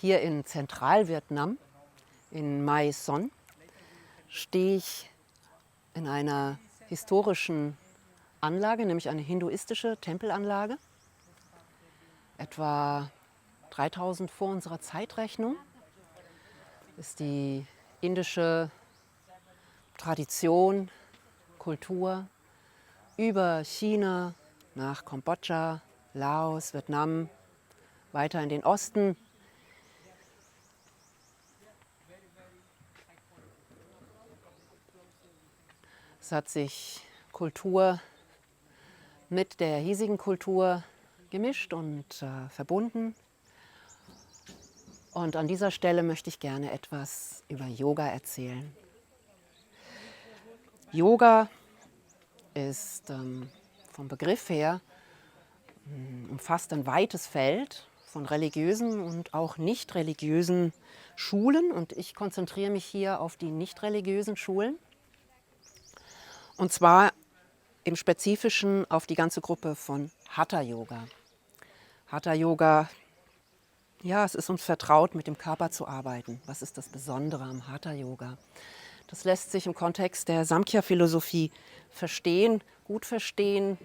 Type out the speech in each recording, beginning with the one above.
Hier in Zentralvietnam, in Mae Son, stehe ich in einer historischen Anlage, nämlich eine hinduistische Tempelanlage, etwa 3000 vor unserer Zeitrechnung. Ist die indische Tradition, Kultur über China nach Kambodscha, Laos, Vietnam, weiter in den Osten. Es hat sich Kultur mit der hiesigen Kultur gemischt und verbunden. Und an dieser Stelle möchte ich gerne etwas über Yoga erzählen. Yoga ist vom Begriff her umfasst ein weites Feld von religiösen und auch nicht religiösen Schulen. Und ich konzentriere mich hier auf die nicht religiösen Schulen. Und zwar im Spezifischen auf die ganze Gruppe von Hatha Yoga. Hatha Yoga, ja, es ist uns vertraut, mit dem Körper zu arbeiten. Was ist das Besondere am Hatha Yoga? Das lässt sich im Kontext der Samkhya-Philosophie verstehen, gut verstehen,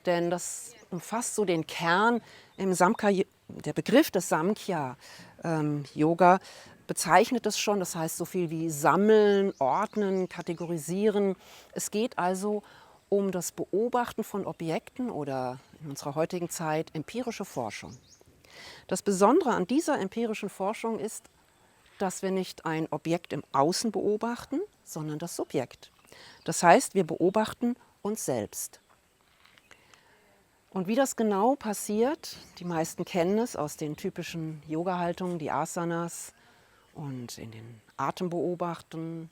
denn das umfasst so den Kern im Samkhya. Der Begriff des Samkhya-Yoga bezeichnet es schon, das heißt so viel wie sammeln, ordnen, kategorisieren. Es geht also um das Beobachten von Objekten oder in unserer heutigen Zeit empirische Forschung. Das Besondere an dieser empirischen Forschung ist, dass wir nicht ein Objekt im Außen beobachten, sondern das Subjekt. Das heißt, wir beobachten uns selbst. Und wie das genau passiert, die meisten kennen es aus den typischen Yoga-Haltungen, die Asanas und in den Atembeobachten,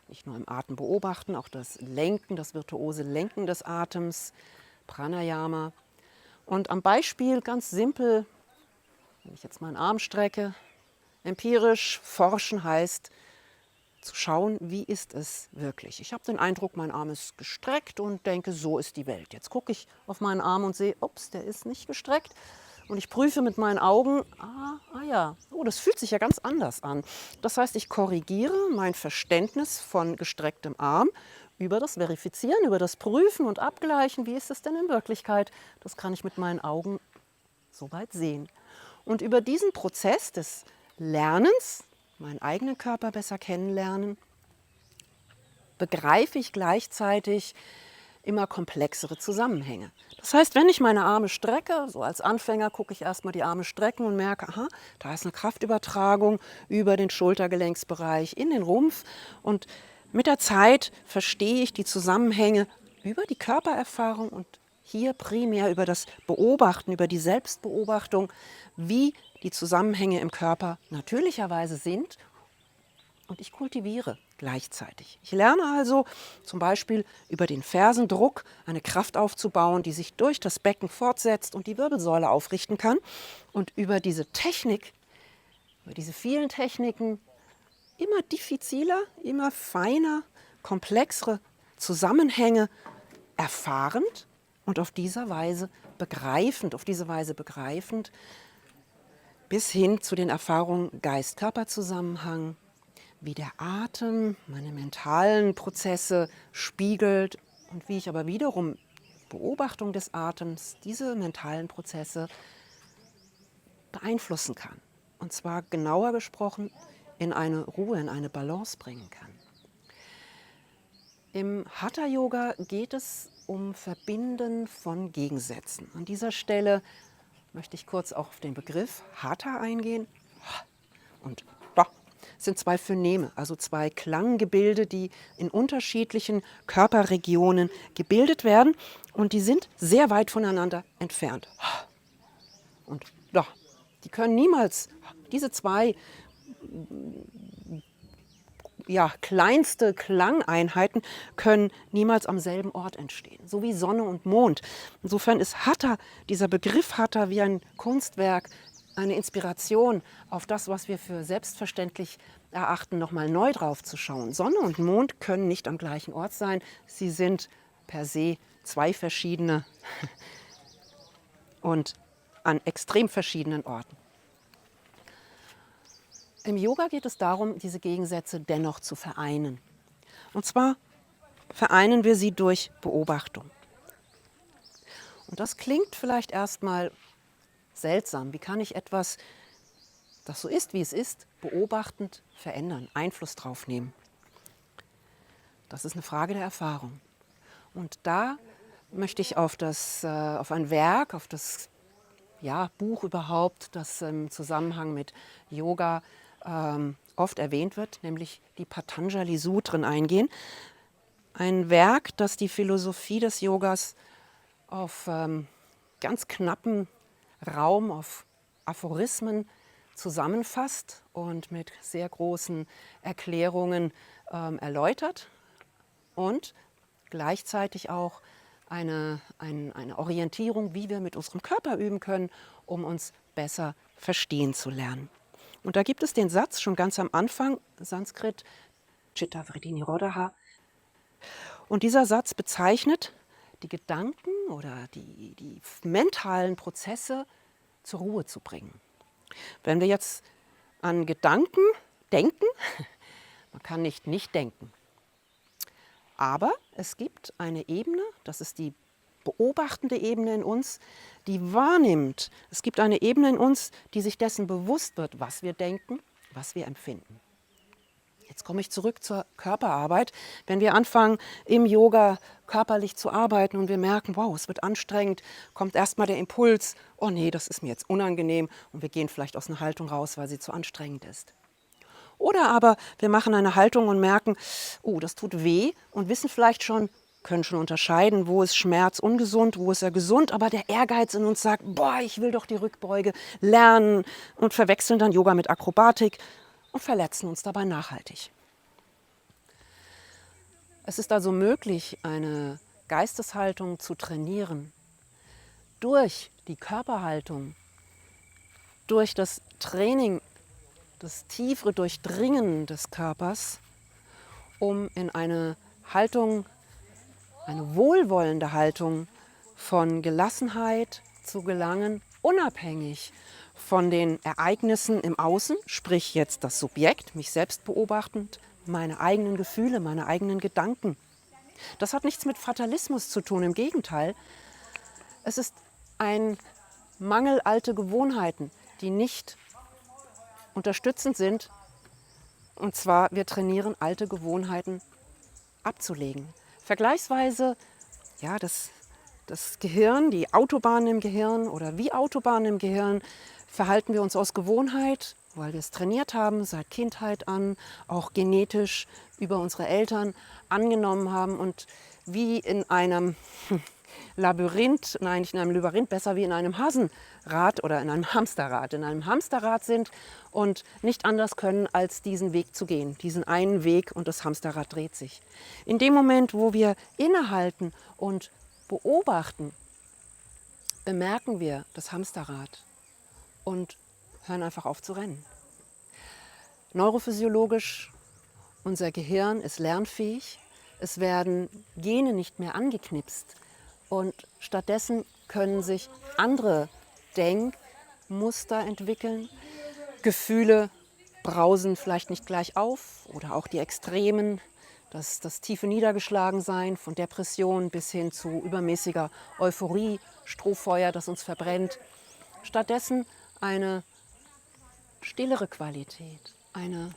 nicht nur im Atem beobachten, auch das Lenken, das virtuose Lenken des Atems, Pranayama. Und am Beispiel ganz simpel, wenn ich jetzt meinen Arm strecke, empirisch forschen heißt, zu schauen, wie ist es wirklich. Ich habe den Eindruck, mein Arm ist gestreckt und denke, so ist die Welt. Jetzt gucke ich auf meinen Arm und sehe, ups, der ist nicht gestreckt. Und ich prüfe mit meinen Augen, ja, oh, das fühlt sich ja ganz anders an. Das heißt, ich korrigiere mein Verständnis von gestrecktem Arm über das Verifizieren, über das Prüfen und Abgleichen. Wie ist es denn in Wirklichkeit? Das kann ich mit meinen Augen soweit sehen. Und über diesen Prozess des Lernens, meinen eigenen Körper besser kennenlernen, begreife ich gleichzeitig immer komplexere Zusammenhänge. Das heißt, wenn ich meine Arme strecke, so als Anfänger gucke ich erstmal die Arme strecken und merke, aha, da ist eine Kraftübertragung über den Schultergelenksbereich in den Rumpf. Und mit der Zeit verstehe ich die Zusammenhänge über die Körpererfahrung und hier primär über das Beobachten, über die Selbstbeobachtung, wie die Zusammenhänge im Körper natürlicherweise sind. Und ich kultiviere gleichzeitig. Ich lerne also zum Beispiel über den Fersendruck eine Kraft aufzubauen, die sich durch das Becken fortsetzt und die Wirbelsäule aufrichten kann. Und über diese Technik, über diese vielen Techniken, immer diffiziler, immer feiner, komplexere Zusammenhänge erfahrend und auf diese Weise begreifend, bis hin zu den Erfahrungen Geist-Körper-Zusammenhang, wie der Atem meine mentalen Prozesse spiegelt und wie ich aber wiederum Beobachtung des Atems diese mentalen Prozesse beeinflussen kann. Und zwar genauer gesprochen in eine Ruhe, in eine Balance bringen kann. Im Hatha-Yoga geht es um Verbinden von Gegensätzen. An dieser Stelle möchte ich kurz auch auf den Begriff Hatha eingehen. Und da sind zwei Phoneme, also zwei Klanggebilde, die in unterschiedlichen Körperregionen gebildet werden. Und die sind sehr weit voneinander entfernt. Und da, die können niemals, diese zwei kleinste Klangeinheiten können niemals am selben Ort entstehen, so wie Sonne und Mond. Insofern ist Hatha, dieser Begriff Hatha, wie ein Kunstwerk, eine Inspiration, auf das, was wir für selbstverständlich erachten, nochmal neu drauf zu schauen. Sonne und Mond können nicht am gleichen Ort sein, sie sind per se zwei verschiedene und an extrem verschiedenen Orten. Im Yoga geht es darum, diese Gegensätze dennoch zu vereinen. Und zwar vereinen wir sie durch Beobachtung. Und das klingt vielleicht erstmal seltsam. Wie kann ich etwas, das so ist, wie es ist, beobachtend verändern, Einfluss drauf nehmen? Das ist eine Frage der Erfahrung. Und da möchte ich auf ein Werk, auf das Buch überhaupt, das im Zusammenhang mit Yoga oft erwähnt wird, nämlich die Patanjali-Sutren eingehen. Ein Werk, das die Philosophie des Yogas auf ganz knappen Raum, auf Aphorismen zusammenfasst und mit sehr großen Erklärungen erläutert und gleichzeitig auch eine Orientierung, wie wir mit unserem Körper üben können, um uns besser verstehen zu lernen. Und da gibt es den Satz schon ganz am Anfang, Sanskrit, Chitta Vritti Nirodha. Und dieser Satz bezeichnet die Gedanken oder die mentalen Prozesse zur Ruhe zu bringen. Wenn wir jetzt an Gedanken denken, man kann nicht denken. Aber es gibt eine Ebene, das ist die beobachtende Ebene in uns, die wahrnimmt. Es gibt eine Ebene in uns, die sich dessen bewusst wird, was wir denken, was wir empfinden. Jetzt komme ich zurück zur Körperarbeit. Wenn wir anfangen, im Yoga körperlich zu arbeiten und wir merken, wow, es wird anstrengend, kommt erstmal der Impuls, oh nee, das ist mir jetzt unangenehm und wir gehen vielleicht aus einer Haltung raus, weil sie zu anstrengend ist. Oder aber wir machen eine Haltung und merken, oh, das tut weh und wissen vielleicht schon, können schon unterscheiden, wo ist Schmerz ungesund, wo ist er gesund, aber der Ehrgeiz in uns sagt, boah, ich will doch die Rückbeuge lernen und verwechseln dann Yoga mit Akrobatik und verletzen uns dabei nachhaltig. Es ist also möglich, eine Geisteshaltung zu trainieren durch die Körperhaltung, durch das Training, das tiefere Durchdringen des Körpers, um in eine Haltung, eine wohlwollende Haltung von Gelassenheit zu gelangen, unabhängig von den Ereignissen im Außen, sprich jetzt das Subjekt, mich selbst beobachtend, meine eigenen Gefühle, meine eigenen Gedanken. Das hat nichts mit Fatalismus zu tun, im Gegenteil. Es ist ein Mangel alter Gewohnheiten, die nicht unterstützend sind. Und zwar, wir trainieren alte Gewohnheiten abzulegen. Vergleichsweise, ja, das Gehirn, die Autobahnen im Gehirn oder wie Autobahnen im Gehirn, verhalten wir uns aus Gewohnheit, weil wir es trainiert haben, seit Kindheit an, auch genetisch über unsere Eltern angenommen haben und wie in einem Labyrinth, nein, nicht in einem Labyrinth, besser wie in einem Hasenrad oder in einem Hamsterrad. In einem Hamsterrad sind und nicht anders können, als diesen Weg zu gehen, diesen einen Weg und das Hamsterrad dreht sich. In dem Moment, wo wir innehalten und beobachten, bemerken wir das Hamsterrad und hören einfach auf zu rennen. Neurophysiologisch, unser Gehirn ist lernfähig, es werden Gene nicht mehr angeknipst und stattdessen können sich andere Denkmuster entwickeln. Gefühle brausen vielleicht nicht gleich auf oder auch die Extremen, das tiefe Niedergeschlagensein von Depression bis hin zu übermäßiger Euphorie, Strohfeuer, das uns verbrennt. Stattdessen eine stillere Qualität, eine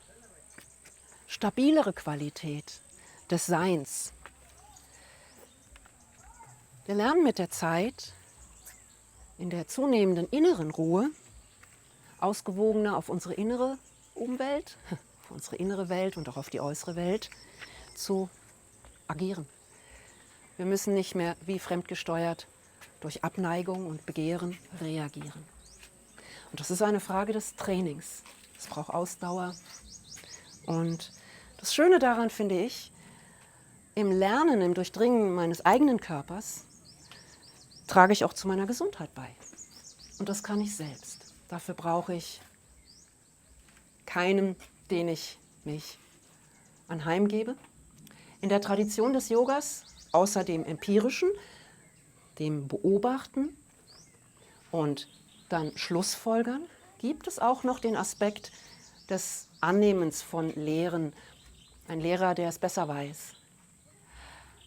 stabilere Qualität des Seins. Wir lernen mit der Zeit, in der zunehmenden inneren Ruhe, ausgewogener auf unsere innere Umwelt, auf unsere innere Welt und auch auf die äußere Welt zu agieren. Wir müssen nicht mehr wie fremdgesteuert durch Abneigung und Begehren reagieren. Und das ist eine Frage des Trainings. Es braucht Ausdauer. Und das Schöne daran finde ich, im Lernen, im Durchdringen meines eigenen Körpers, trage ich auch zu meiner Gesundheit bei. Und das kann ich selbst. Dafür brauche ich keinen, den ich mich anheimgebe. In der Tradition des Yogas, außer dem Empirischen, dem Beobachten und dann Schlussfolgern, gibt es auch noch den Aspekt des Annehmens von Lehren. Ein Lehrer, der es besser weiß.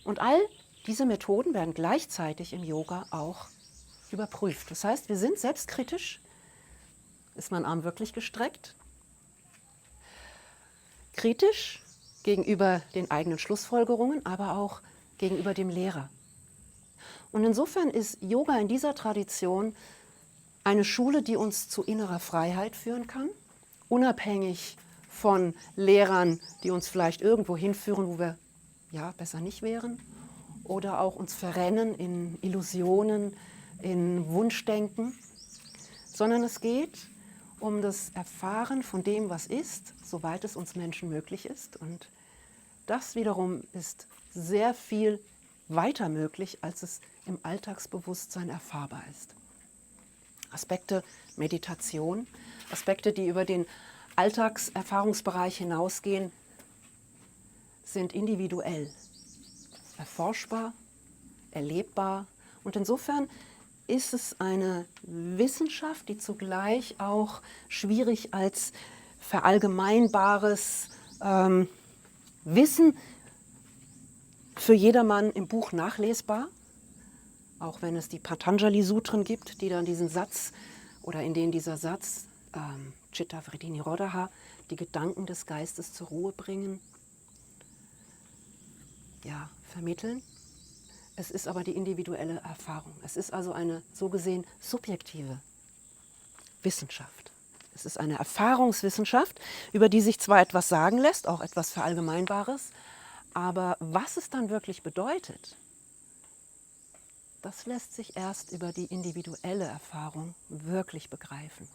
Und all diese Methoden werden gleichzeitig im Yoga auch überprüft. Das heißt, wir sind selbstkritisch. Ist mein Arm wirklich gestreckt? Kritisch gegenüber den eigenen Schlussfolgerungen, aber auch gegenüber dem Lehrer. Und insofern ist Yoga in dieser Tradition eine Schule, die uns zu innerer Freiheit führen kann, unabhängig von Lehrern, die uns vielleicht irgendwo hinführen, wo wir ja besser nicht wären, oder auch uns verrennen in Illusionen, in Wunschdenken, sondern es geht um das Erfahren von dem, was ist, soweit es uns Menschen möglich ist. Und das wiederum ist sehr viel weiter möglich, als es im Alltagsbewusstsein erfahrbar ist. Aspekte Meditation, Aspekte, die über den Alltagserfahrungsbereich hinausgehen, sind individuell, erforschbar, erlebbar. Und insofern ist es eine Wissenschaft, die zugleich auch schwierig als verallgemeinbares Wissen für jedermann im Buch nachlesbar, auch wenn es die Patanjali-Sutren gibt, die dann diesen Satz oder in denen dieser Satz Chitta Vritti Nirodha, die Gedanken des Geistes zur Ruhe bringen, ja, vermitteln. Es ist aber die individuelle Erfahrung. Es ist also eine so gesehen subjektive Wissenschaft. Es ist eine Erfahrungswissenschaft, über die sich zwar etwas sagen lässt, auch etwas Verallgemeinbares, aber was es dann wirklich bedeutet, das lässt sich erst über die individuelle Erfahrung wirklich begreifen.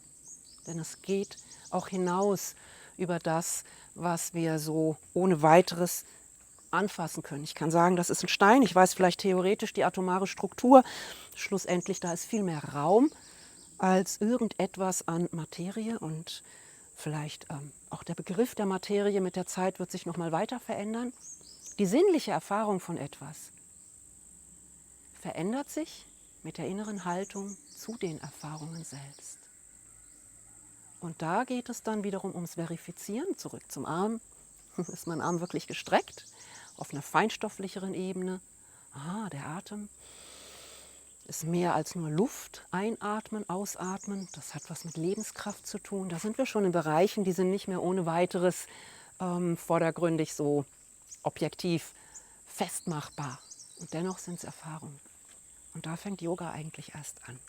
Denn es geht auch hinaus über das, was wir so ohne weiteres anfassen können. Ich kann sagen, das ist ein Stein, ich weiß vielleicht theoretisch die atomare Struktur, schlussendlich da ist viel mehr Raum als irgendetwas an Materie und vielleicht auch der Begriff der Materie mit der Zeit wird sich noch mal weiter verändern. Die sinnliche Erfahrung von etwas verändert sich mit der inneren Haltung zu den Erfahrungen selbst. Und da geht es dann wiederum ums Verifizieren, zurück zum Arm. Ist mein Arm wirklich gestreckt? Auf einer feinstofflicheren Ebene. Aha, der Atem ist mehr als nur Luft, einatmen, ausatmen. Das hat was mit Lebenskraft zu tun. Da sind wir schon in Bereichen, die sind nicht mehr ohne weiteres vordergründig so objektiv festmachbar. Und dennoch sind es Erfahrungen. Und da fängt Yoga eigentlich erst an.